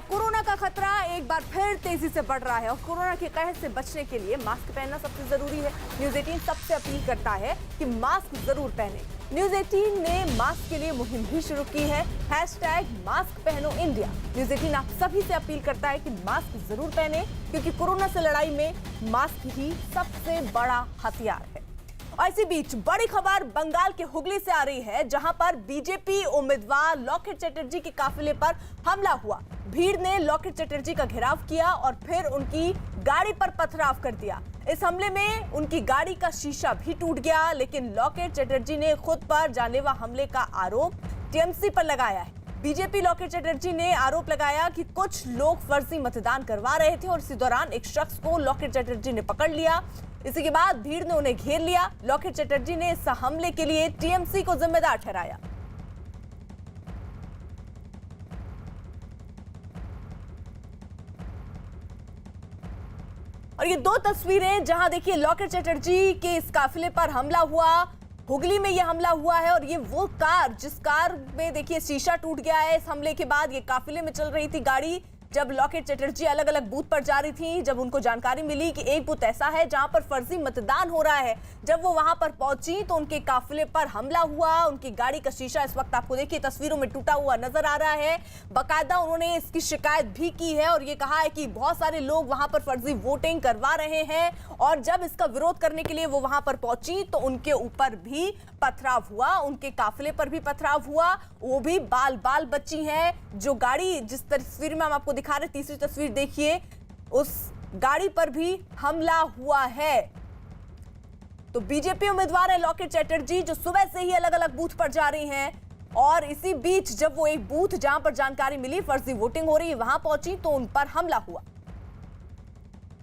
Corona का खतरा एक बार फिर तेजी से बढ़ रहा है और कोरोना के कहर से बचने के लिए मास्क पहनना सबसे जरूरी है। न्यूज़ 18 सबसे अपील करता है कि मास्क जरूर पहने। न्यूज़ 18 ने मास्क के लिए मुहिम भी शुरू की है, #मास्क पहनो इंडिया। न्यूज़ 18 आप सभी से अपील करता है कि मास्क जरूर पहने, क्योंकि कोरोना से लड़ाई में मास्क ही सबसे बड़ा हथियार है। और इसी बीच बड़ी खबर बंगाल के हुगली से आ रही है, जहां पर बीजेपी उम्मीदवार लॉकेट चटर्जी के काफिले पर हमला हुआ। भीड़ ने लॉकेट चटर्जी का घेराव किया और फिर उनकी गाड़ी पर पथराव कर दिया। इस हमले में उनकी गाड़ी का शीशा भी टूट गया, लेकिन लॉकेट चटर्जी ने खुद पर जानलेवा हमले का आरोप टीएमसी पर लगाया है। बीजेपी लॉकेट चटर्जी ने आरोप लगाया कि कुछ लोग फर्जी मतदान करवा रहे थे और इसी दौरान एक शख्स को लॉकेट चटर्जी ने पकड़ लिया। इसी के बाद भीड़ ने उन्हें घेर लिया। लॉकेट चटर्जी ने इस हमले के लिए टीएमसी को जिम्मेदार ठहराया। और ये दो तस्वीरें जहां देखिए लॉकेट चटर्जी के इस काफिले पर हमला हुआ, हुगली में यह हमला हुआ है। और ये वो कार जिस कार में देखिए शीशा टूट गया है। इस हमले के बाद ये काफिले में चल रही थी गाड़ी। जब लॉकेट चटर्जी अलग अलग बूथ पर जा रही थी, जब उनको जानकारी मिली कि एक बूथ ऐसा है जहां पर फर्जी मतदान हो रहा है, जब वो वहां पर पहुंची तो उनके काफिले पर हमला हुआ। उनकी गाड़ी का शीशा इस वक्त आपको देखिए तस्वीरों में टूटा हुआ नजर आ रहा है। बाकायदा उन्होंने इसकी शिकायत भी की है और ये कहा है कि बहुत सारे लोग वहां पर फर्जी वोटिंग करवा रहे हैं। और जब इसका विरोध करने के लिए वो वहां पर पहुंची तो उनके ऊपर भी पथराव हुआ, उनके काफिले पर भी पथराव हुआ। वो भी बाल बाल बच्ची हैं। जो गाड़ी जिस तस्वीर में हम आपको दिखा रहे, तीसरी तस्वीर देखिए, उस गाड़ी पर भी हमला हुआ है। तो बीजेपी उम्मीदवार है लॉकेट चटर्जी, जो सुबह से ही अलग अलग बूथ पर जा रही हैं। और इसी बीच जब वो एक बूथ जहां पर जानकारी मिली फर्जी वोटिंग हो रही है वहां पहुंची तो उन पर हमला हुआ।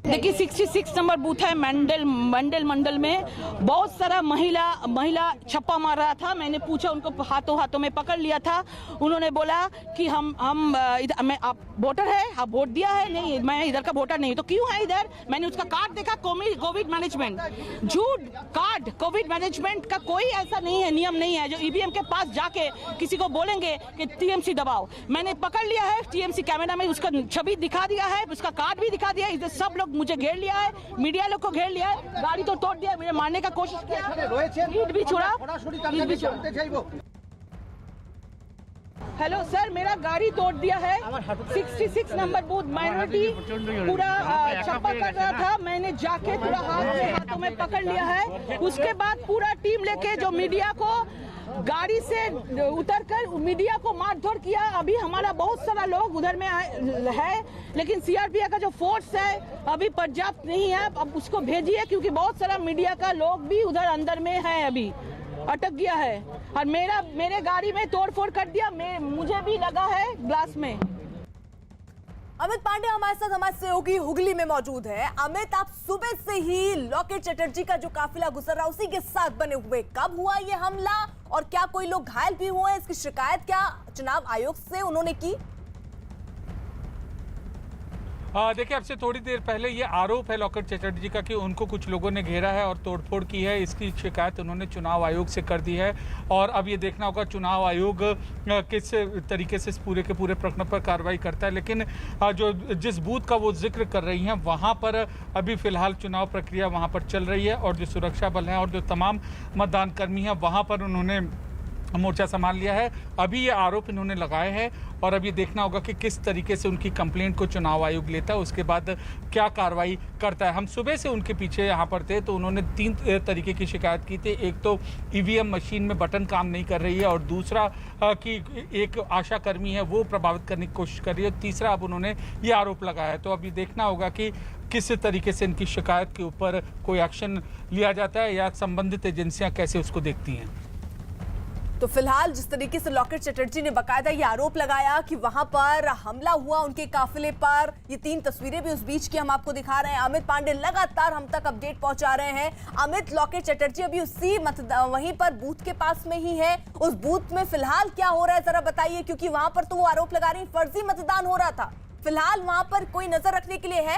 देखिए 66 नंबर बूथ है मंडल में बहुत सारा महिला छप्पा मार रहा था। मैंने पूछा, उनको हाथों में पकड़ लिया था। उन्होंने बोला कि आप वोटर है, आप वोट दिया है? नहीं, मैं इधर का वोटर नहीं। तो क्यों है इधर? मैंने उसका कार्ड देखा, कोविड मैनेजमेंट, झूठ कार्ड। कोविड मैनेजमेंट का कोई ऐसा नहीं है, नियम नहीं है जो ईवीएम के पास जाके किसी को बोलेंगे कि टीएमसी दबाओ। मैंने पकड़ लिया है, टीएमसी कैमरा में उसका छवि दिखा दिया है, उसका कार्ड भी दिखा दिया है। इधर सब लोग मुझे घेर लिया है, मीडिया लोग को घेर लिया है, गाड़ी तो तोड़ दिया, मुझे मारने का कोशिश किया, ईंट भी छोड़ा। हेलो सर, मेरा गाड़ी तोड़ दिया है। 66 नंबर बूथ माइनॉरिटी पूरा छप्पा कर रहा था। मैंने जाके पूरा हाथों में पकड़ लिया है। उसके बाद पूरा टीम लेके जो मीडिया को गाड़ी से उतरकर मीडिया को मारधर किया। अभी हमारा बहुत सारा लोग उधर में है, लेकिन सीआरपीएफ का जो फोर्स है अभी पर्याप्त नहीं है। अब उसको भेजिए, क्योंकि बहुत सारा मीडिया का लोग भी उधर अंदर में है, अभी अटक गया है। और मेरे गाड़ी में तोड़फोड़ कर दिया, मुझे भी लगा है ग्लास में। अमित पांडे हमारे साथ हमारे सहयोगी हुगली में मौजूद है। अमित, आप सुबह से ही लॉकेट चटर्जी का जो काफिला गुजर रहा उसी के साथ बने हुए, कब हुआ ये हमला और क्या कोई लोग घायल भी हुए? इसकी शिकायत क्या चुनाव आयोग से उन्होंने की? देखिए, अब से थोड़ी देर पहले ये आरोप है लॉकेट चटर्जी का कि उनको कुछ लोगों ने घेरा है और तोड़फोड़ की है। इसकी शिकायत उन्होंने चुनाव आयोग से कर दी है और अब ये देखना होगा चुनाव आयोग किस तरीके से इस पूरे के पूरे प्रकरण पर कार्रवाई करता है। लेकिन जो जिस बूथ का वो जिक्र कर रही हैं वहाँ पर अभी फिलहाल चुनाव प्रक्रिया वहाँ पर चल रही है और जो सुरक्षा बल हैं और जो तमाम मतदान कर्मी हैं वहाँ पर उन्होंने मोर्चा संभाल लिया है। अभी ये आरोप इन्होंने लगाए हैं और अब ये देखना होगा कि किस तरीके से उनकी कंप्लेंट को चुनाव आयोग लेता है, उसके बाद क्या कार्रवाई करता है। हम सुबह से उनके पीछे यहाँ पर थे तो उन्होंने 3 तरीके की शिकायत की थी। एक तो ईवीएम मशीन में बटन काम नहीं कर रही है और दूसरा कि एक आशा कर्मी है वो प्रभावित करने की कोशिश कर रही है, तीसरा अब उन्होंने ये आरोप लगाया है। तो अब ये देखना होगा कि किस तरीके से इनकी शिकायत के ऊपर कोई एक्शन लिया जाता है या संबंधित एजेंसियाँ कैसे उसको देखती हैं। तो फिलहाल जिस तरीके से लॉकेट चटर्जी ने बकायदा ये आरोप लगाया कि वहां पर हमला हुआ उनके काफिले पर, ये 3 तस्वीरें भी उस बीच की हम आपको दिखा रहे हैं। अमित पांडे लगातार हम तक अपडेट पहुंचा रहे हैं। अमित, लॉकेट चटर्जी अभी उसी वहीं पर बूथ के पास में ही है। उस बूथ में फिलहाल क्या हो रहा है जरा बताइए, क्योंकि वहां पर तो वो आरोप लगा रही फर्जी मतदान हो रहा था। फिलहाल वहां पर कोई नजर रखने के लिए है?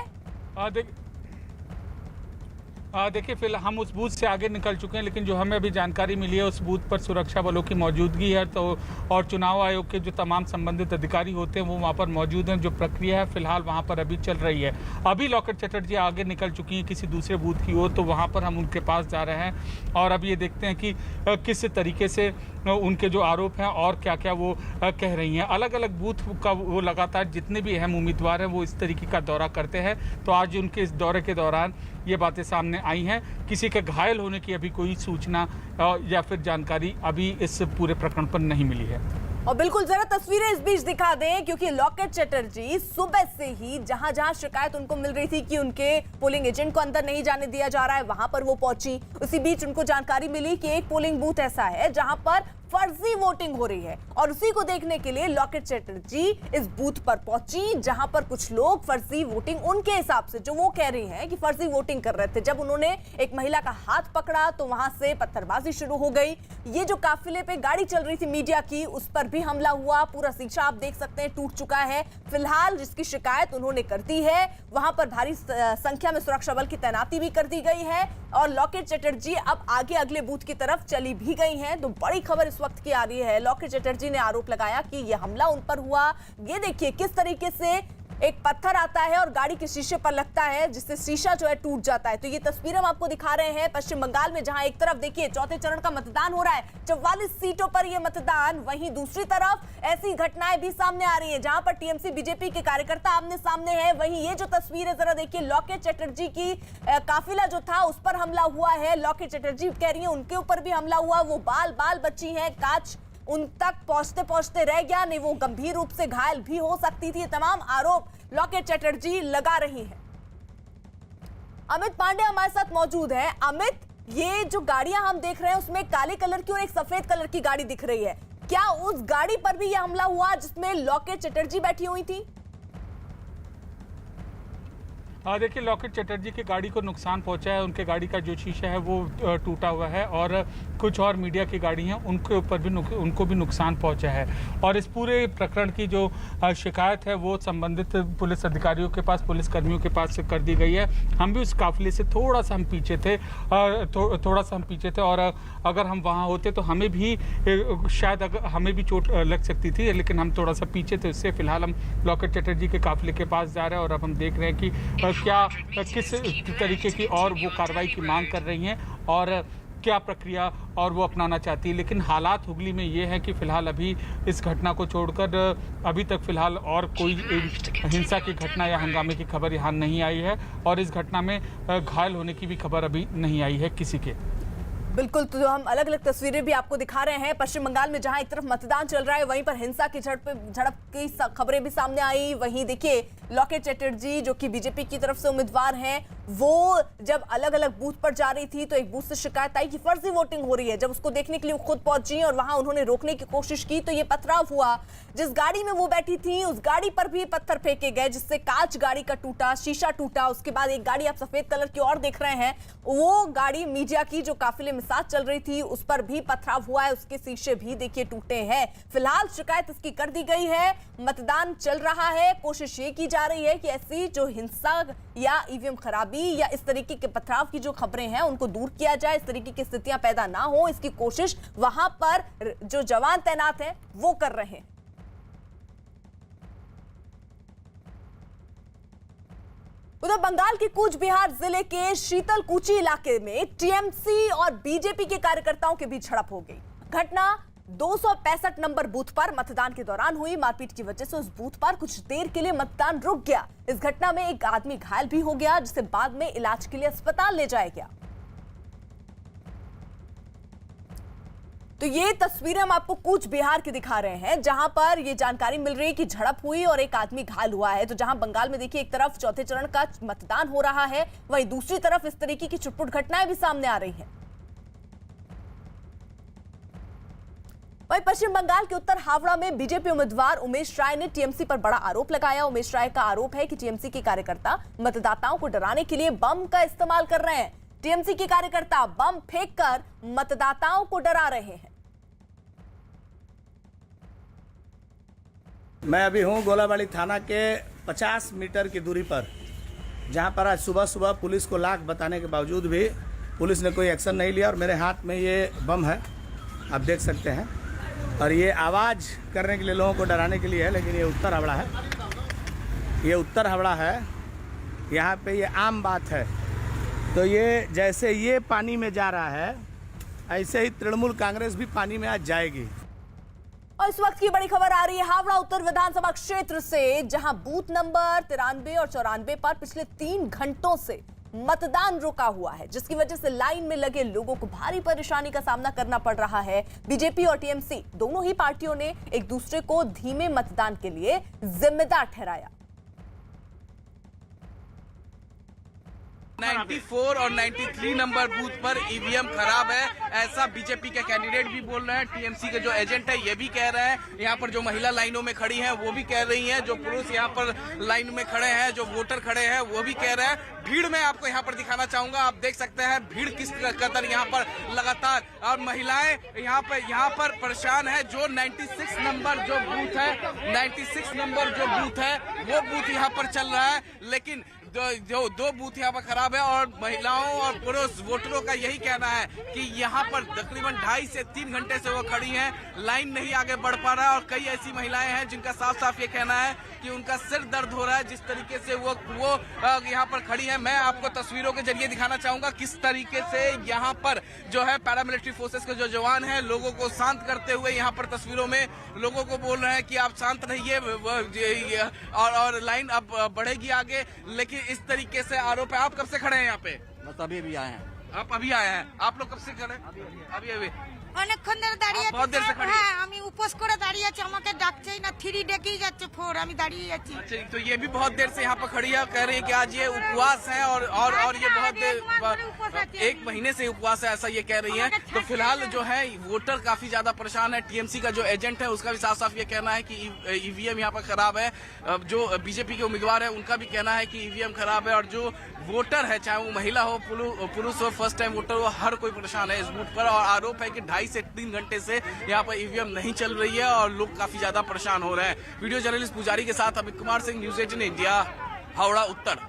देखिए फिलहाल हम उस बूथ से आगे निकल चुके हैं, लेकिन जो हमें अभी जानकारी मिली है उस बूथ पर सुरक्षा बलों की मौजूदगी है तो और चुनाव आयोग के जो तमाम संबंधित अधिकारी होते हैं वो वहाँ पर मौजूद हैं। जो प्रक्रिया है फिलहाल वहाँ पर अभी चल रही है। अभी लॉकेट चटर्जी आगे निकल चुकी हैं किसी दूसरे बूथ की ओर, तो वहाँ पर हम उनके पास जा रहे हैं और अब ये देखते हैं कि किस तरीके से उनके जो आरोप हैं और क्या क्या वो कह रही हैं। अलग अलग बूथ का वो लगातार जितने भी अहम उम्मीदवार हैं वो इस तरीके का दौरा करते हैं, तो आज उनके इस दौरे के दौरान ये बातें सामने आई हैं। किसी के घायल होने की अभी कोई सूचना या फिर जानकारी अभी इस पूरे प्रकरण पर नहीं मिली है। और बिल्कुल जरा तस्वीरें इस बीच दिखा दें, क्योंकि लॉकेट चटर्जी सुबह से ही जहां जहां शिकायत उनको मिल रही थी कि उनके पोलिंग एजेंट को अंदर नहीं जाने दिया जा रहा है, वहां पर वो पहुंची। उसी बीच उनको जानकारी मिली कि एक पोलिंग बूथ ऐसा है जहां पर फर्जी वोटिंग हो रही है और उसी को देखने के लिए लॉकेट चटर्जी इस बूथ पर पहुंची, जहां पर कुछ लोग फर्जी वोटिंग उनके हिसाब से जो वो कह रही हैं कि फर्जी वोटिंग कर रहे थे। जब उन्होंने एक महिला का हाथ पकड़ा तो वहां से पत्थरबाजी शुरू हो गई। ये जो काफिले पे गाड़ी चल रही थी मीडिया की, उस पर भी हमला हुआ। पूरा शीशा आप देख सकते हैं टूट चुका है। फिलहाल जिसकी शिकायत उन्होंने कर दी है वहां पर भारी संख्या में सुरक्षा बल की तैनाती भी कर दी गई है और लॉकेट चटर्जी अब आगे अगले बूथ की तरफ चली भी गई हैं। तो बड़ी खबर इस वक्त की आ रही है। लॉकेट चटर्जी ने आरोप लगाया कि यह हमला उन पर हुआ। ये देखिए किस तरीके से एक पत्थर आता है और गाड़ी के शीशे पर लगता है, जिससे शीशा जो है टूट जाता है। तो ये तस्वीरें हम आपको दिखा रहे हैं पश्चिम बंगाल में, जहां एक तरफ देखिए चौथे चरण का मतदान हो रहा है, 44 सीटों पर यह मतदान। वहीं दूसरी तरफ ऐसी घटनाएं भी सामने आ रही हैं जहां पर टीएमसी बीजेपी के कार्यकर्ता आमने सामने हैं। वहीं ये जो तस्वीर है जरा देखिए, लॉकेट चटर्जी की काफिला जो था उस पर हमला हुआ है। लॉकेट चटर्जी कह रही है उनके ऊपर भी हमला हुआ। वो बाल बची है, कांच उन तक पहुंचते पहुंचते रह गया, नहीं वो गंभीर रूप से घायल भी हो सकती थी। तमाम आरोप लॉकेट चटर्जी लगा रही हैं। अमित पांडे हमारे साथ मौजूद है। अमित, ये जो गाड़ियां हम देख रहे हैं उसमें काले कलर की और एक सफेद कलर की गाड़ी दिख रही है, क्या उस गाड़ी पर भी यह हमला हुआ जिसमें लॉकेट चटर्जी बैठी हुई थी? देखिए लॉकेट चटर्जी की गाड़ी को नुकसान पहुंचा है। उनके गाड़ी का जो शीशा है वो टूटा हुआ है और कुछ और मीडिया की गाड़ी हैं उनके ऊपर भी उनको भी नुकसान पहुंचा है। और इस पूरे प्रकरण की जो शिकायत है वो संबंधित पुलिस अधिकारियों के पास, पुलिस कर्मियों के पास कर दी गई है। हम भी उस काफिले से थोड़ा सा हम पीछे थे और अगर हम वहाँ होते तो हमें भी शायद हमें भी चोट लग सकती थी, लेकिन हम थोड़ा सा पीछे थे उससे। फिलहाल हम लॉकेट चटर्जी के काफिले के पास जा रहे हैं और अब हम देख रहे हैं कि क्या किस तरीके की और वो कार्रवाई की मांग कर रही हैं और क्या प्रक्रिया और वो अपनाना चाहती है। लेकिन हालात हुगली में ये है कि फिलहाल अभी इस घटना को छोड़कर अभी तक फिलहाल और कोई हिंसा की घटना या हंगामे की खबर यहाँ नहीं आई है और इस घटना में घायल होने की भी खबर अभी नहीं आई है किसी के। बिल्कुल, तो हम अलग अलग तस्वीरें भी आपको दिखा रहे हैं। पश्चिम बंगाल में जहां एक तरफ मतदान चल रहा है वहीं पर हिंसा की झड़प की खबरें भी सामने आई। वहीं देखिए लॉकेट चटर्जी जो कि बीजेपी की तरफ से उम्मीदवार हैं, वो जब अलग अलग बूथ पर जा रही थी तो एक बूथ से शिकायत आई कि फर्जी वोटिंग हो रही है। जब उसको देखने के लिए खुद पहुंची और वहां उन्होंने रोकने की कोशिश की तो ये पथराव हुआ। जिस गाड़ी में वो बैठी थी उस गाड़ी पर भी पत्थर फेंके गए, जिससे कांच गाड़ी का टूटा, शीशा टूटा। उसके बाद एक गाड़ी आप सफेद कलर की और देख रहे हैं, वो गाड़ी मीडिया की जो काफिले में साथ चल रही थी उस पर भी पथराव हुआ है, उसके शीशे भी देखिए टूटे हैं। फिलहाल शिकायत इसकी कर दी गई है, मतदान चल रहा है। कोशिश ये की जा रही है कि ऐसी जो हिंसा या ईवीएम खराबी या इस तरीके के पथराव की जो खबरें हैं उनको दूर किया जाए, इस तरीके की स्थितियां पैदा ना हो, इसकी कोशिश वहां पर जो जवान तैनात हैं वो कर रहे हैं। उधर बंगाल के कूच बिहार जिले के शीतलकुची इलाके में टीएमसी और बीजेपी के कार्यकर्ताओं के बीच झड़प हो गई। घटना 265 नंबर बूथ पर मतदान के दौरान हुई। मारपीट की वजह से उस बूथ पर कुछ देर के लिए मतदान रुक गया। इस घटना में एक आदमी घायल भी हो गया, जिसे बाद में इलाज के लिए अस्पताल ले जाया गया। तो ये तस्वीरें हम आपको कूच बिहार की दिखा रहे हैं, जहां पर ये जानकारी मिल रही है कि झड़प हुई और एक आदमी घायल हुआ है। तो जहां बंगाल में देखिए एक तरफ चौथे चरण का मतदान हो रहा है, वहीं दूसरी तरफ इस तरीके की छुटपुट घटनाएं भी सामने आ रही हैं। वहीं पश्चिम बंगाल के उत्तर हावड़ा में बीजेपी उम्मीदवार उमेश राय ने टीएमसी पर बड़ा आरोप लगाया। उमेश राय का आरोप है कि टीएमसी के कार्यकर्ता मतदाताओं को डराने के लिए बम का इस्तेमाल कर रहे हैं। टीएमसी के कार्यकर्ता बम फेंककर मतदाताओं को डरा रहे हैं। मैं अभी हूं गोलाबाड़ी थाना के 50 मीटर की दूरी पर। जहां पर आज सुबह सुबह पुलिस को लाख बताने के बावजूद भी पुलिस ने कोई एक्शन नहीं लिया। और मेरे हाथ में ये बम है, आप देख सकते हैं, और ये आवाज़ करने के लिए, लोगों को डराने के लिए है, लेकिन ये उत्तर हावड़ा है। ये उत्तर हावड़ा है, यहाँ पे ये आम बात है। तो ये जैसे ये पानी में जा रहा है, ऐसे ही तृणमूल कांग्रेस भी पानी में आज जाएगी। और इस वक्त की बड़ी खबर आ रही है हावड़ा उत्तर विधानसभा क्षेत्र से, जहां बूथ नंबर 93 और 94 पर पिछले 3 घंटों से मतदान रुका हुआ है, जिसकी वजह से लाइन में लगे लोगों को भारी परेशानी का सामना करना पड़ रहा है। बीजेपी और टीएमसी दोनों ही पार्टियों ने एक दूसरे को धीमे मतदान के लिए जिम्मेदार ठहराया। 94 और 93 नंबर बूथ पर ईवीएम खराब है, ऐसा बीजेपी के कैंडिडेट भी बोल रहे हैं। टीएमसी के जो एजेंट है ये भी कह रहे हैं। यहाँ पर जो महिला लाइनों में खड़ी हैं वो भी कह रही हैं, जो पुरुष यहाँ पर लाइन में खड़े हैं, जो वोटर खड़े हैं वो भी कह रहे हैं। भीड़ में आपको यहाँ पर दिखाना चाहूंगा, आप देख सकते हैं भीड़ किस कदर यहाँ पर लगातार, और महिलाएं यहाँ पर परेशान है। जो 96 नंबर जो बूथ है, 96 नंबर जो बूथ है वो बूथ यहाँ पर चल रहा है, लेकिन जो दो बूथ यहाँ पर खराब है। और महिलाओं और पुरुष वोटरों का यही कहना है कि यहाँ पर तकरीबन 2.5 से 3 घंटे से वो खड़ी हैं, लाइन नहीं आगे बढ़ पा रहा है। और कई ऐसी महिलाएं हैं जिनका साफ साफ ये कहना है कि उनका सिर दर्द हो रहा है जिस तरीके से वो यहाँ पर खड़ी है। मैं आपको तस्वीरों के जरिए दिखाना चाहूंगा किस तरीके से यहाँ पर जो है पैरामिलिट्री फोर्सेस के जो जवान हैं लोगों को शांत करते हुए यहाँ पर तस्वीरों में लोगों को बोल रहे हैं कि आप शांत रहिए और लाइन अब बढ़ेगी आगे। लेकिन इस तरीके से आरोप है। आप कब से खड़े हैं यहाँ पे? बस अभी आए हैं। आप अभी आए हैं? आप लोग कब से खड़े? अभी অনেকক্ষণ ধরে দাঁড়িয়ে बहुत देर से खड़ी हैं। হ্যাঁ আমি উপোস করে দাঁড়িয়ে আছি, আমাকে ডাকছেই না, 3 ডেকেই যাচ্ছে 4, আমি দাঁড়িয়ে আছি। अच्छा, तो ये भी बहुत देर से यहाँ पर खड़ी है, कह रही है कि आज ये उपवास है और ये बहुत देर 1 महीने से उपवास है, ऐसा ये कह रही है। तो फिलहाल जो है वोटर काफी ज्यादा परेशान है। टीएमसी का जो एजेंट है उसका भी साफ साफ ये कहना है कि ईवीएम यहाँ पर खराब है। जो बीजेपी के उम्मीदवार है उनका भी कहना है कि ईवीएम खराब है। और जो वोटर है, चाहे वो महिला हो पुरुष हो, फर्स्ट टाइम वोटर हो, हर कोई परेशान है इस बूथ पर। और आरोप है कि 2.5 से 3 घंटे से यहाँ पर ईवीएम नहीं चल रही है और लोग काफी ज्यादा परेशान हो रहे हैं। वीडियो जर्नलिस्ट पुजारी के साथ अमित कुमार सिंह, न्यूज 18 इंडिया, हावड़ा उत्तर।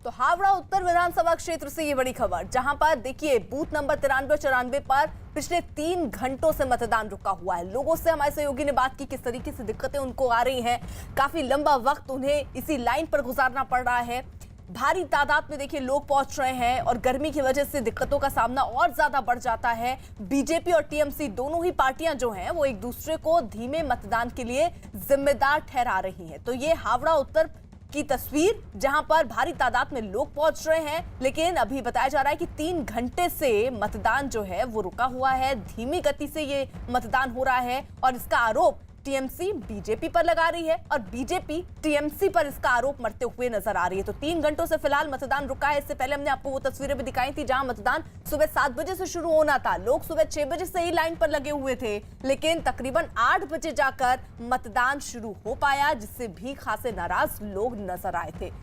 तो हावड़ा उत्तर विधानसभा क्षेत्र से ये बड़ी खबर, जहां पर देखिए बूथ नंबर 93 94 पर पिछले 3 घंटों से मतदान रुका हुआ है। लोगों से हमारे सहयोगी ने बात की किस तरीके से दिक्कतें उनको आ रही हैं। काफी लंबा वक्त उन्हें इसी लाइन पर गुजारना पड़ रहा है। भारी तादाद में देखिए लोग पहुंच रहे हैं और गर्मी की वजह से दिक्कतों का सामना और ज्यादा बढ़ जाता है। बीजेपी और टीएमसी दोनों ही पार्टियां जो हैं वो एक दूसरे को धीमे मतदान के लिए जिम्मेदार ठहरा रही हैं। तो ये हावड़ा उत्तर की तस्वीर, जहां पर भारी तादाद में लोग पहुंच रहे हैं, लेकिन अभी बताया जा रहा है कि 3 घंटे से मतदान जो है वो रुका हुआ है। धीमी गति से ये मतदान हो रहा है और इसका आरोप टीएमसी बीजेपी पर लगा रही है और बीजेपी टीएमसी पर इसका आरोप मरते हुए नजर आ रही है। तो 3 घंटों से फिलहाल मतदान रुका है। इससे पहले हमने आपको वो तस्वीरें भी दिखाई थी जहां मतदान सुबह 7 बजे से शुरू होना था। लोग सुबह 6 बजे से ही लाइन पर लगे हुए थे, लेकिन तकरीबन 8 बजे जाकर मतदान शुरू हो पाया, जिससे भी खासे नाराज लोग नजर आए थे।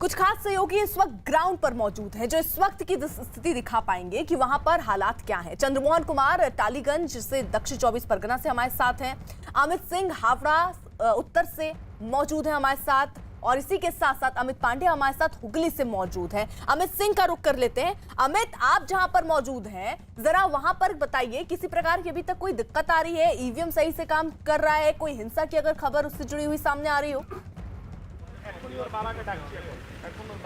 कुछ खास सहयोगी इस वक्त ग्राउंड पर मौजूद हैं, जो इस वक्त की स्थिति दिखा पाएंगे कि वहां पर हालात क्या हैं। चंद्रमोहन कुमार टालीगंज से दक्षिण 24 परगना से हमारे साथ हैं। अमित सिंह हावड़ा उत्तर से मौजूद हैं हमारे साथ, और इसी के साथ साथ अमित पांडे हमारे साथ हुगली से मौजूद हैं। अमित सिंह का रुख कर लेते हैं। अमित, आप जहां पर मौजूद हैं, जरा वहां पर बताइए, किसी प्रकार की अभी तक कोई दिक्कत आ रही है? ईवीएम सही से काम कर रहा है? कोई हिंसा की अगर खबर उससे जुड़ी हुई सामने आ रही हो?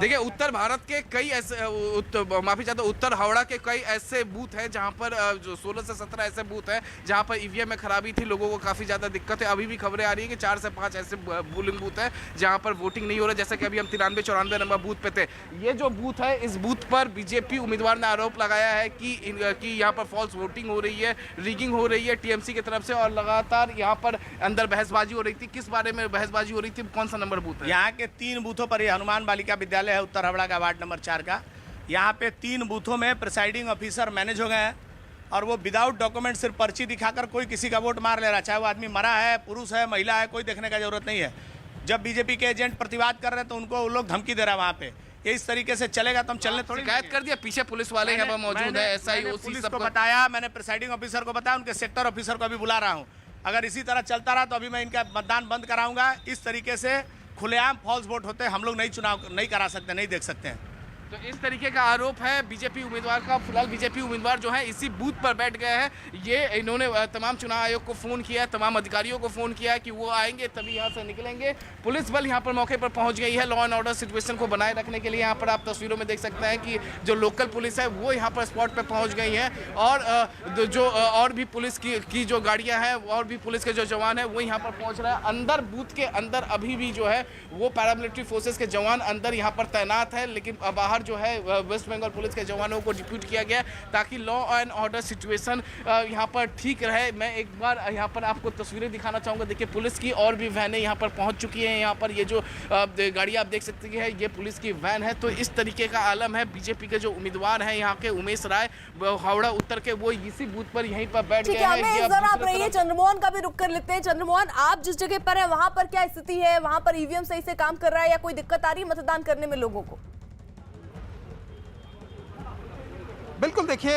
देखिए, उत्तर भारत के कई ऐसे माफी चाहता हूँ, उत्तर हावड़ा के कई ऐसे बूथ हैं जहां पर जो 16 से 17 ऐसे बूथ हैं जहां पर ईवीएम में खराबी थी, लोगों को काफ़ी ज़्यादा दिक्कत है। अभी भी खबरें आ रही है कि 4 से 5 ऐसे पोलिंग बूथ हैं जहां पर वोटिंग नहीं हो रहा। जैसे कि अभी हम 93 94 नंबर बूथ पे थे। ये जो बूथ है, इस बूथ पर बीजेपी उम्मीदवार ने आरोप लगाया है कि यहाँ पर फॉल्स वोटिंग हो रही है, रिगिंग हो रही है टीएमसी की तरफ से, और लगातार यहाँ पर अंदर बहसबाजी हो रही थी। किस बारे में बहसबाजी हो रही थी? कौन सा नंबर बूथ है? यहाँ के 3 बूथों पर, यह हनुमान बालिका विद्यालय है उत्तर हावड़ा का, वार्ड नंबर 4 का। यहाँ पे 3 बूथों में प्रिसाइडिंग ऑफिसर मैनेज हो गए हैं और वो विदाउट डॉक्यूमेंट सिर्फ पर्ची दिखाकर कोई किसी का वोट मार ले रहा है। चाहे वो आदमी मरा है, पुरुष है, महिला है, कोई देखने का जरूरत नहीं है। जब बीजेपी के एजेंट प्रतिवाद कर रहे हैं तो उनको वो लोग धमकी दे रहा है वहाँ पे ये इस तरीके से चलेगा तो हम चलने थोड़ी शिकायत कर दिया, पीछे पुलिस वाले यहाँ पर मौजूद है, SI OC पुलिस सबको को बताया, मैंने प्रिसाइडिंग ऑफिसर को बताया, उनके सेक्टर ऑफिसर को अभी बुला रहा हूँ। अगर इसी तरह चलता रहा तो अभी मैं इनका मतदान बंद कराऊंगा। इस तरीके से खुलेआम फॉल्स वोट होते हैं, हम लोग चुनाव नहीं करा सकते, नहीं देख सकते हैं। तो इस तरीके का आरोप है बीजेपी उम्मीदवार का। फिलहाल बीजेपी उम्मीदवार जो है इसी बूथ पर बैठ गए हैं। ये इन्होंने तमाम चुनाव आयोग को फ़ोन किया है, तमाम अधिकारियों को फ़ोन किया है कि वो आएंगे तभी यहाँ से निकलेंगे। पुलिस बल यहाँ पर मौके पर पहुँच गई है लॉ एंड ऑर्डर सिचुएशन को बनाए रखने के लिए। यहाँ पर आप तस्वीरों में देख सकते हैं कि जो लोकल पुलिस है वो यहाँ पर स्पॉट पर पहुँच गई है, और जो और भी पुलिस की जो गाड़ियाँ हैं और भी पुलिस के जो जवान हैं वो यहाँ पर पहुँच रहे हैं। अंदर बूथ के अंदर अभी भी जो है वो पैरामिलिट्री फोर्सेस के जवान अंदर यहाँ पर तैनात है, लेकिन बाहर जो है वेस्ट बंगाल पुलिस के जवानों को डिप्यूट किया गया ताकि लॉ एंड ऑर्डर सिचुएशन यहाँ पर ठीक रहे। मैं एक बार यहाँ पर आपको तस्वीरें दिखाना चाहूँगा। देखिए पुलिस की और भी वैनें यहाँ पर पहुँच चुकी हैं। यहाँ पर ये जो गाड़ी आप देख सकते हैं ये पुलिस की वैन है। तो इस तरीके का आलम है। बीजेपी के जो उम्मीदवार हैं यहाँ के उमेश राय हावड़ा उत्तर के, वो इसी बूथ पर यहीं पर बैठ गए हैं। चंद्रमोहन का भी रुख कर लेते हैं। चंद्रमोहन, आप जिस जगह पर है वहां पर क्या स्थिति है? वहां पर ईवीएम सही से काम कर रहा है या कोई दिक्कत आ रही है मतदान करने में लोगों को? बिल्कुल, देखिए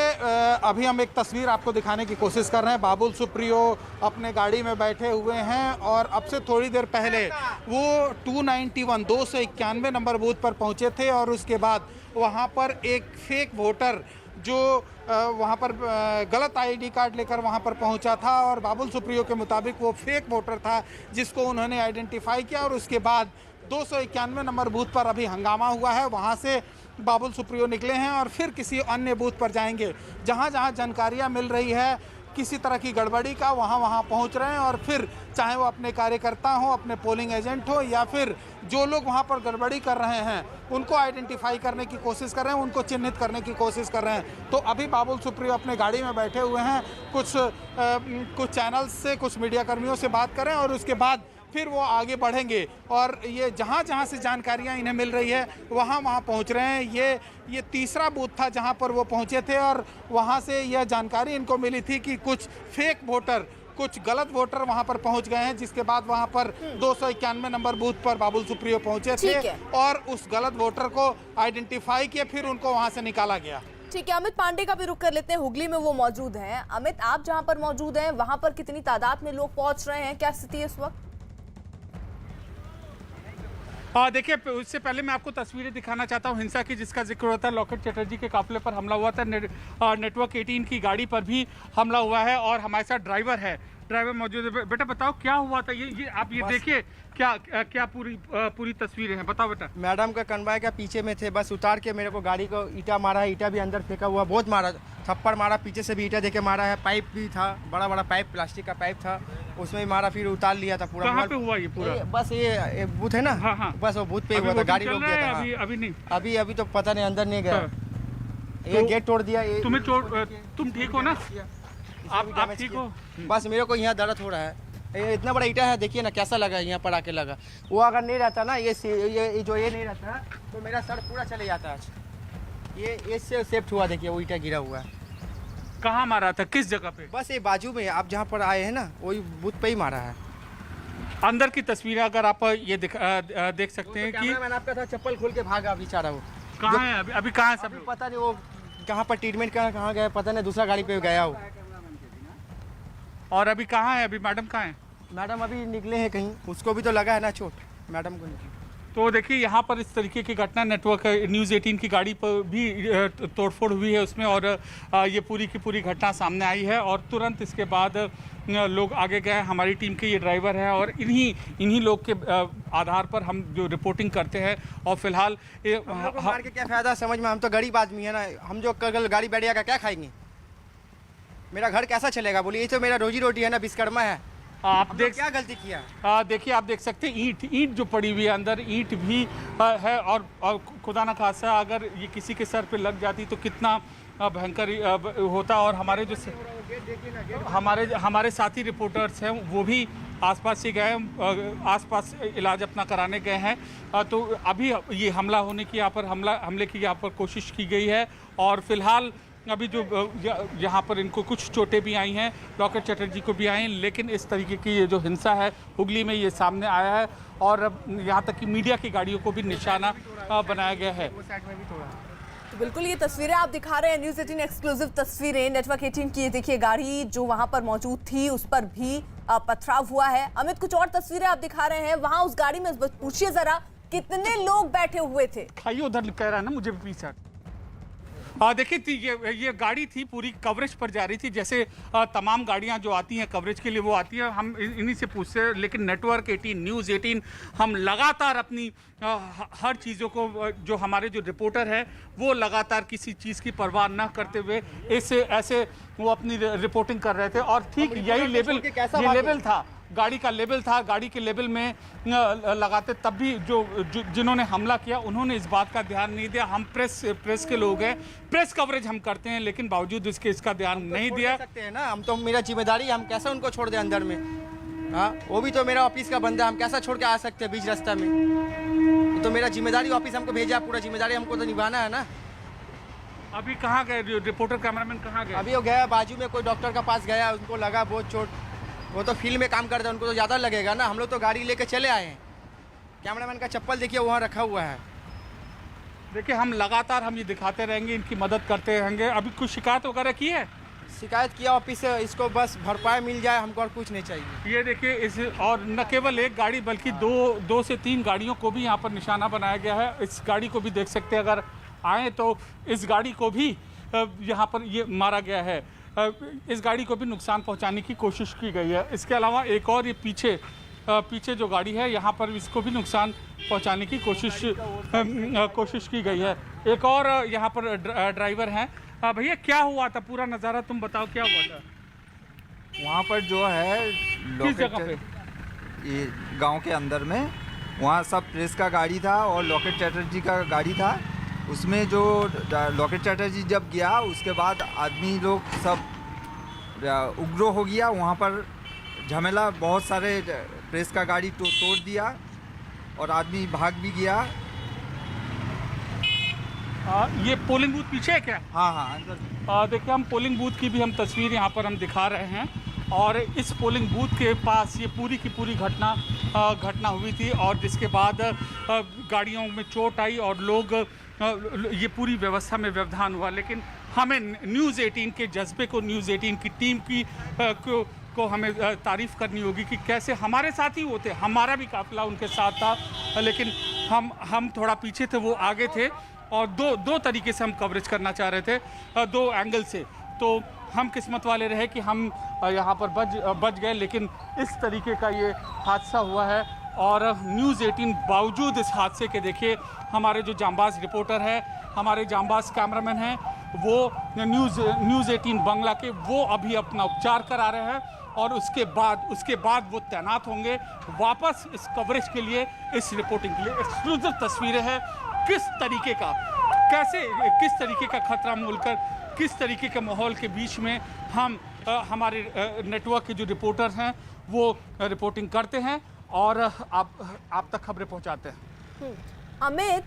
अभी हम एक तस्वीर आपको दिखाने की कोशिश कर रहे हैं। बाबुल सुप्रियो अपने गाड़ी में बैठे हुए हैं और अब से थोड़ी देर पहले वो 291 नंबर बूथ पर पहुंचे थे और उसके बाद वहां पर एक फेक वोटर जो वहां पर गलत आईडी कार्ड लेकर वहां पर पहुंचा था और बाबुल सुप्रियो के मुताबिक वो फेक वोटर था जिसको उन्होंने आइडेंटिफाई किया और उसके बाद 291 नंबर बूथ पर अभी हंगामा हुआ है। वहां से बाबुल सुप्रियो निकले हैं और फिर किसी अन्य बूथ पर जाएंगे। जहां जहां जानकारियां मिल रही है किसी तरह की गड़बड़ी का, वहां पहुंच रहे हैं और फिर चाहे वो अपने कार्यकर्ता हो, अपने पोलिंग एजेंट हो या फिर जो लोग वहां पर गड़बड़ी कर रहे हैं उनको आइडेंटिफाई करने की कोशिश कर रहे हैं, उनको चिन्हित करने की कोशिश कर रहे हैं। तो अभी बाबुल सुप्रियो अपने गाड़ी में बैठे हुए हैं, कुछ चैनल्स से, कुछ मीडिया कर्मियों से बात करें और उसके बाद फिर वो आगे बढ़ेंगे और ये जहाँ जहाँ से जानकारियाँ इन्हें मिल रही है वहाँ पहुँच रहे हैं। ये तीसरा बूथ था जहाँ पर वो पहुँचे थे और वहाँ से यह जानकारी इनको मिली थी कि कुछ फेक वोटर, कुछ गलत वोटर वहाँ पर पहुँच गए हैं, जिसके बाद वहाँ पर 291 नंबर बूथ पर बाबुल सुप्रियो पहुँचे थे और उस गलत वोटर को आइडेंटिफाई किया, फिर उनको वहाँ से निकाला गया। ठीक है, अमित पांडे का भी रुख कर लेते हैं। हुगली में वो मौजूद हैं। अमित, आप जहाँ पर मौजूद हैं वहाँ पर कितनी तादाद में लोग पहुँच रहे हैं, क्या स्थिति है इस वक्त? देखिए, उससे पहले मैं आपको तस्वीरें दिखाना चाहता हूं हिंसा की जिसका जिक्र होता है। लॉकेट चटर्जी के काफिले पर हमला हुआ था, नेटवर्क 18 की गाड़ी पर भी हमला हुआ है और हमारे साथ ड्राइवर मौजूद है। बेटा बताओ क्या हुआ था? ये आप ये देखिए क्या पूरी तस्वीरें हैं, बताओ बेटा। मैडम का कन्वाय का पीछे में थे, बस उतार के मेरे को गाड़ी को ईटा मारा है, ईटा भी अंदर फेंका हुआ, बहुत मारा, थप्पड़ मारा, पीछे से भी ईटा देके मारा है, पाइप भी था, बड़ा बड़ा पाइप, प्लास्टिक का पाइप था, उसमें ही मारा, फिर उतार लिया था पूरा। कहाँ पे हुआ ये पूरा? बस ये बूथ है ना, हाँ। बस वो बूथ पे हुआ था, गाड़ी रोक दिया था। अभी नहीं, अभी तो पता नहीं, अंदर नहीं गया, ये गेट तोड़ दिया। तुम ठीक हो ना? आप ठीक हो? बस मेरे को यहाँ दर्द हो रहा है, ये इतना बड़ा ईटा है, देखिए ना कैसा लगा, यहाँ पर आके लगा। वो अगर नहीं रहता ना, ये नहीं रहता तो मेरा सर पूरा चले जाता आज। ये इससे सेफ्ट हुआ, देखिए वो ईटा गिरा हुआ है। कहाँ मारा था, किस जगह पे? बस ये बाजू में, आप जहाँ पर आए हैं ना वही बूथ पे ही मारा है। अंदर की तस्वीर अगर आप ये देख सकते हैं कि मैंने आपका था, चप्पल खोल के भागा बेचारा। वो कहाँ है अभी कहाँ है सब लोग? पता नहीं वो कहाँ पर ट्रीटमेंट कहाँ गया, पता नहीं, दूसरा गाड़ी पे गया हो। और अभी कहाँ है? अभी मैडम कहाँ है? मैडम अभी निकले हैं कहीं, उसको भी तो लगा है ना चोट, मैडम को निकली। तो देखिए यहाँ पर इस तरीके की घटना, नेटवर्क न्यूज़ 18 की गाड़ी पर भी तोड़फोड़ हुई है उसमें और ये पूरी की पूरी घटना सामने आई है और तुरंत इसके बाद लोग आगे गए। हमारी टीम के ये ड्राइवर हैं और इन्हीं लोग के आधार पर हम जो रिपोर्टिंग करते हैं और फिलहाल मार के क्या फायदा, समझ में, हम तो गरीब आदमी है ना, हम जो कल गाड़ी बैठिया का क्या खाएंगे, मेरा घर कैसा चलेगा बोलिए? ये तो मेरा रोजी रोटी है ना, विश्वकर्मा है। आप देख क्या गलती किया? देखिए, आप देख सकते हैं ईंट जो पड़ी हुई है, अंदर ईंट भी है और खुदा न खासा अगर ये किसी के सर पे लग जाती तो कितना भयंकर होता। और हमारे जो हमारे साथी रिपोर्टर्स हैं वो भी आसपास से गए, आसपास इलाज अपना कराने गए हैं। तो अभी ये हमला होने की हमले की यहाँ पर कोशिश की गई है और फिलहाल अभी जो यहाँ पर इनको कुछ चोटें भी आई हैं, लॉकेट चटर्जी को भी आई हैं, लेकिन इस तरीके की ये जो हिंसा है हुगली में ये सामने आया है और यहाँ तक कि मीडिया की गाड़ियों को भी निशाना बनाया गया है। तो बिल्कुल ये तस्वीरें आप दिखा रहे हैं, न्यूज़ 18 एक्सक्लूसिव तस्वीरें, नेटवर्क 18 की। देखिए गाड़ी जो वहां पर मौजूद थी उस पर भी पथराव हुआ है। अमित, कुछ और तस्वीरें आप दिखा रहे हैं, वहां उस गाड़ी में पूछिए जरा कितने लोग बैठे हुए थे। खाइए उधर कह रहा है ना मुझे भी पीछे। देखिए ये गाड़ी थी पूरी कवरेज पर जा रही थी, जैसे तमाम गाड़ियां जो आती हैं कवरेज के लिए वो आती हैं, हम इन्हीं से पूछते हैं। लेकिन नेटवर्क 18 न्यूज़ 18 हम लगातार अपनी हर चीज़ों को, जो हमारे जो रिपोर्टर है वो लगातार किसी चीज़ की परवाह न करते हुए ऐसे वो अपनी रिपोर्टिंग कर रहे थे। और ठीक यही लेवल था, गाड़ी का लेवल था, गाड़ी के लेवल में लगाते तब भी जिन्होंने हमला किया उन्होंने इस बात का ध्यान नहीं दिया। हम प्रेस के लोग हैं, प्रेस कवरेज हम करते हैं, लेकिन बावजूद इसका ध्यान नहीं दिया। सकते हैं ना, हम तो मेरा जिम्मेदारी, हम कैसे उनको छोड़ दें अंदर में? हाँ, वो भी तो मेरा ऑफिस का बंदा, हम कैसा छोड़ के आ सकते हैं बीच रास्ता में? तो मेरा जिम्मेदारी, ऑफिस हमको भेजा, पूरा जिम्मेदारी हमको तो निभाना है ना। अभी कहाँ गए रिपोर्टर कैमरामैन, कहाँ गए? अभी वो गया बाजू में, कोई डॉक्टर का पास गया, उनको लगा बहुत चोट। वो तो फील्ड में काम करते हैं, उनको तो ज़्यादा लगेगा ना। हम लोग तो गाड़ी लेके चले आए हैं। कैमरामैन का चप्पल देखिए वहाँ रखा हुआ है। देखिए हम लगातार ये दिखाते रहेंगे, इनकी मदद करते रहेंगे। अभी कुछ शिकायत वगैरह की है? शिकायत किया ऑफिस से, इसको बस भरपाई मिल जाए, हमको और कुछ नहीं चाहिए। ये देखिए और न केवल एक गाड़ी बल्कि दो से तीन गाड़ियों को भी यहाँ पर निशाना बनाया गया है। इस गाड़ी को भी देख सकते हैं, अगर आए तो इस गाड़ी को भी यहाँ पर ये मारा गया है। इस गाड़ी को भी नुकसान पहुंचाने की कोशिश की गई है। इसके अलावा एक और ये पीछे जो गाड़ी है यहाँ पर इसको भी नुकसान पहुंचाने की कोशिश की गई है। एक और यहाँ पर ड्राइवर हैं। भैया क्या हुआ था, पूरा नज़ारा तुम बताओ, क्या हुआ था वहाँ पर? जो है किस जगह पे? ये गांव के अंदर में, वहाँ सब प्रेस का गाड़ी था और लॉकेट चैटर्जी का गाड़ी था। उसमें जो लॉकेट चैटर्जी जब गया उसके बाद आदमी लोग सब उग्र हो गया। वहाँ पर झमेला, बहुत सारे प्रेस का गाड़ी तोड़ दिया और आदमी भाग भी गया। ये पोलिंग बूथ पीछे है क्या? हाँ अंदर। देखिए हम पोलिंग बूथ की भी हम तस्वीर यहाँ पर हम दिखा रहे हैं और इस पोलिंग बूथ के पास ये पूरी की पूरी घटना हुई थी और जिसके बाद गाड़ियों में चोट आई और लोग ये पूरी व्यवस्था में व्यवधान हुआ। लेकिन हमें न्यूज़ 18 के जज्बे को, न्यूज़ 18 की टीम की को हमें तारीफ़ करनी होगी कि कैसे हमारे साथ ही वो थे, हमारा भी काफिला उनके साथ था, लेकिन हम थोड़ा पीछे थे, वो आगे थे और दो तरीके से हम कवरेज करना चाह रहे थे, दो एंगल से। तो हम किस्मत वाले रहे कि हम यहाँ पर बच गए, लेकिन इस तरीके का ये हादसा हुआ है। और न्यूज़ 18 बावजूद इस हादसे के, देखिए हमारे जो जांबाज रिपोर्टर है, हमारे जांबाज कैमरामैन हैं, वो न्यूज़ 18 बंगला के, वो अभी अपना उपचार करा रहे हैं और उसके बाद वो तैनात होंगे वापस इस कवरेज के लिए, इस रिपोर्टिंग के लिए। एक्सक्लूसिव तस्वीरें हैं किस तरीके का खतरा मोलकर, किस तरीके के माहौल के बीच में हम हमारे नेटवर्क के जो रिपोर्टर हैं वो रिपोर्टिंग करते हैं और आप तक खबरें पहुंचाते हैं। अमित,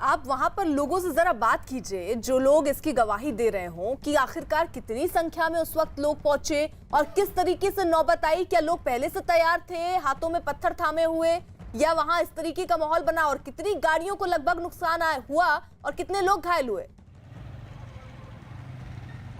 आप वहां पर लोगों से जरा बात कीजिए, जो लोग इसकी गवाही दे रहे हों कि आखिरकार कितनी संख्या में उस वक्त लोग पहुंचे और किस तरीके से नौबत आई। क्या लोग पहले से तैयार थे, हाथों में पत्थर थामे हुए, या वहां इस तरीके का माहौल बना, और कितनी गाड़ियों को लगभग नुकसान हुआ और कितने लोग घायल हुए?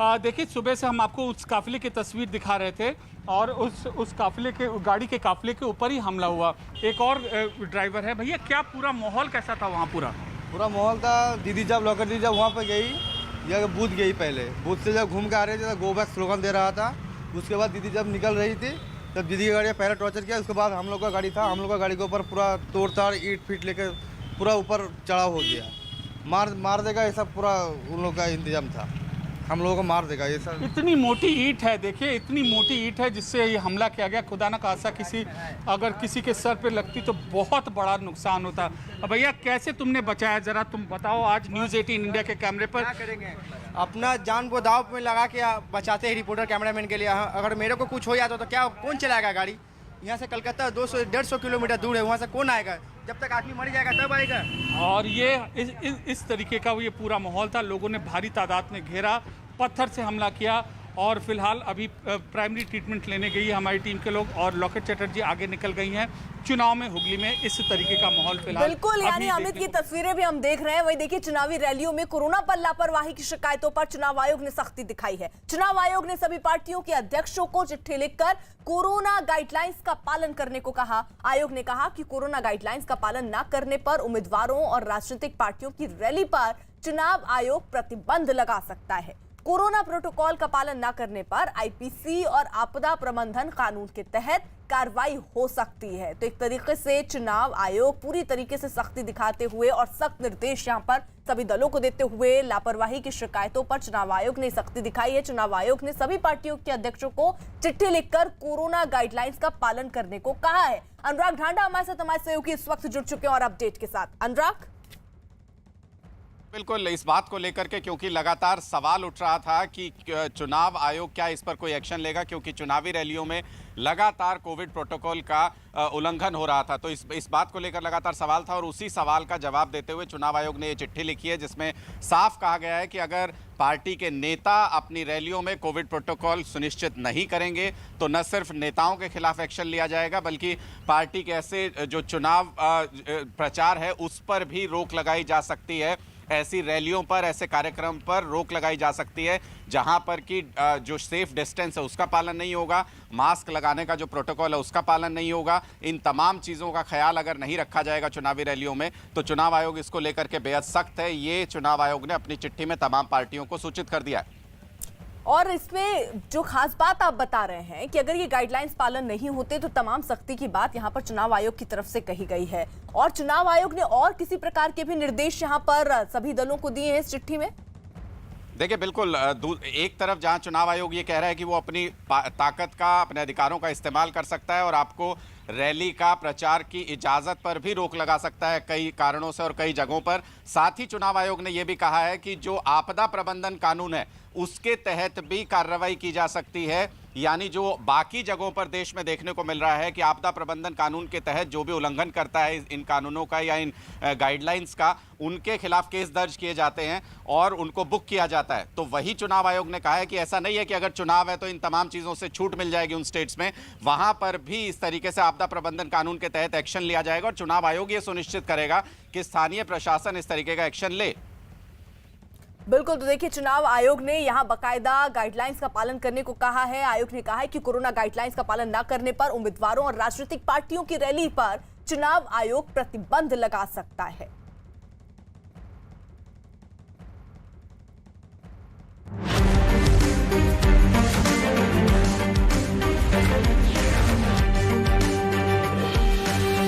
देखिए सुबह से हम आपको उस काफिले की तस्वीर दिखा रहे थे और उस काफिले के, गाड़ी के काफिले के ऊपर ही हमला हुआ। एक और ड्राइवर है। भैया क्या पूरा माहौल कैसा था वहाँ? पूरा माहौल था। दीदी जब लॉकर दी जब वहाँ पर गई या बूथ गई, पहले बूथ से जब घूम के आ रहे थे गो बैक स्लोगन दे रहा था। उसके बाद दीदी जब निकल रही थी तब दीदी की गाड़ी पहले टॉर्चर किया, उसके बाद हम लोग का गाड़ी था, हम लोग का गाड़ी के ऊपर पूरा तोड़ ताड़ ईट फीट लेकर पूरा ऊपर चढ़ाव हो गया। मार देगा ये सब, पूरा उन लोग का इंतजाम था, हम लोगों को मार देगा ये सब। इतनी मोटी ईंट है, देखिए इतनी मोटी ईंट है जिससे ये हमला किया गया। खुदा न खासा अगर किसी के सर पे लगती तो बहुत बड़ा नुकसान होता। भैया कैसे तुमने बचाया, जरा तुम बताओ। आज न्यूज़ 18 इंडिया के कैमरे पर क्या करेंगे? अपना जान को दाव में लगा के बचाते हैं रिपोर्टर कैमरामैन के लिए। अगर मेरे को कुछ हो जाता तो क्या, कौन चलाएगा गाड़ी? यहाँ से कलकत्ता 200-150 किलोमीटर दूर है, वहाँ से कौन आएगा? जब तक आदमी मर जाएगा तब आएगा। और ये इस तरीके का ये पूरा माहौल था। लोगों ने भारी तादाद में घेरा पत्थर से हमला किया और फिलहाल अभी प्राइमरी ट्रीटमेंट लेने गई है हमारी टीम के लोग और लॉकेट चटर्जी आगे निकल गई हैं। चुनाव में हुगली में इस तरीके का माहौल फिलहाल बिल्कुल, यानी अमित की तस्वीरें भी हम देख रहे हैं। वही देखिए, चुनावी रैलियों में कोरोना पर लापरवाही की शिकायतों पर चुनाव आयोग ने सख्ती दिखाई है। चुनाव आयोग ने सभी पार्टियों के अध्यक्षों को चिट्ठी लिखकर कोरोना गाइडलाइंस का पालन करने को कहा। आयोग ने कहा कि कोरोना गाइडलाइंस का पालन न करने पर उम्मीदवारों और राजनीतिक पार्टियों की रैली पर चुनाव आयोग प्रतिबंध लगा सकता है। कोरोना प्रोटोकॉल का पालन न करने पर आईपीसी और आपदा प्रबंधन कानून के तहत कार्रवाई हो सकती है। तो एक तरीके से चुनाव आयोग पूरी तरीके से सख्ती दिखाते हुए और सख्त निर्देश यहां पर सभी दलों को देते हुए लापरवाही की शिकायतों पर चुनाव आयोग ने सख्ती दिखाई है। चुनाव आयोग ने सभी पार्टियों के अध्यक्षों को चिट्ठी लिखकर कोरोना गाइडलाइंस का पालन करने को कहा है। अनुराग ढांडा हमारे साथ हमारे सहयोगी इस वक्त जुड़ चुके हैं और अपडेट के साथ। अनुराग, बिल्कुल इस बात को लेकर के क्योंकि लगातार सवाल उठ रहा था कि चुनाव आयोग क्या इस पर कोई एक्शन लेगा, क्योंकि चुनावी रैलियों में लगातार कोविड प्रोटोकॉल का उल्लंघन हो रहा था। तो इस बात को लेकर लगातार सवाल था और उसी सवाल का जवाब देते हुए चुनाव आयोग ने ये चिट्ठी लिखी है जिसमें साफ कहा गया है कि अगर पार्टी के नेता अपनी रैलियों में कोविड प्रोटोकॉल सुनिश्चित नहीं करेंगे तो न सिर्फ नेताओं के खिलाफ एक्शन लिया जाएगा बल्कि पार्टी के ऐसे जो चुनाव प्रचार है उस पर भी रोक लगाई जा सकती है। ऐसी रैलियों पर, ऐसे कार्यक्रम पर रोक लगाई जा सकती है जहां पर कि जो सेफ डिस्टेंस है उसका पालन नहीं होगा, मास्क लगाने का जो प्रोटोकॉल है उसका पालन नहीं होगा। इन तमाम चीज़ों का ख्याल अगर नहीं रखा जाएगा चुनावी रैलियों में तो चुनाव आयोग इसको लेकर के बेहद सख्त है। ये चुनाव आयोग ने अपनी चिट्ठी में तमाम पार्टियों को सूचित कर दिया है। और इसमें जो खास बात आप बता रहे हैं कि अगर ये गाइडलाइंस पालन नहीं होते तो तमाम सख्ती की बात यहां पर चुनाव आयोग की तरफ से कही गई है। और चुनाव आयोग ने और किसी प्रकार के भी निर्देश यहां पर सभी दलों को दिए हैं इस चिट्ठी में। देखिए बिल्कुल, एक तरफ जहां चुनाव आयोग ये कह रहा है कि वो अपनी ताकत का, अपने अधिकारों का इस्तेमाल कर सकता है और आपको रैली का प्रचार की इजाज़त पर भी रोक लगा सकता है कई कारणों से और कई जगहों पर। साथ ही चुनाव आयोग ने यह भी कहा है कि जो आपदा प्रबंधन कानून है उसके तहत भी कार्रवाई की जा सकती है। यानी जो बाकी जगहों पर देश में देखने को मिल रहा है कि आपदा प्रबंधन कानून के तहत जो भी उल्लंघन करता है इन कानूनों का या इन गाइडलाइंस का, उनके खिलाफ केस दर्ज किए जाते हैं और उनको बुक किया जाता है। तो वही चुनाव आयोग ने कहा है कि ऐसा नहीं है कि अगर चुनाव है तो इन तमाम चीज़ों से छूट मिल जाएगी उन स्टेट्स में, वहां पर भी इस तरीके से आपदा प्रबंधन कानून के तहत एक्शन लिया जाएगा और चुनाव आयोग ये सुनिश्चित करेगा कि स्थानीय प्रशासन इस तरीके का एक्शन ले। बिल्कुल, तो देखिए, चुनाव आयोग ने यहां बाकायदा गाइडलाइंस का पालन करने को कहा है। आयोग ने कहा है कि कोरोना गाइडलाइंस का पालन न करने पर उम्मीदवारों और राजनीतिक पार्टियों की रैली पर चुनाव आयोग प्रतिबंध लगा सकता है।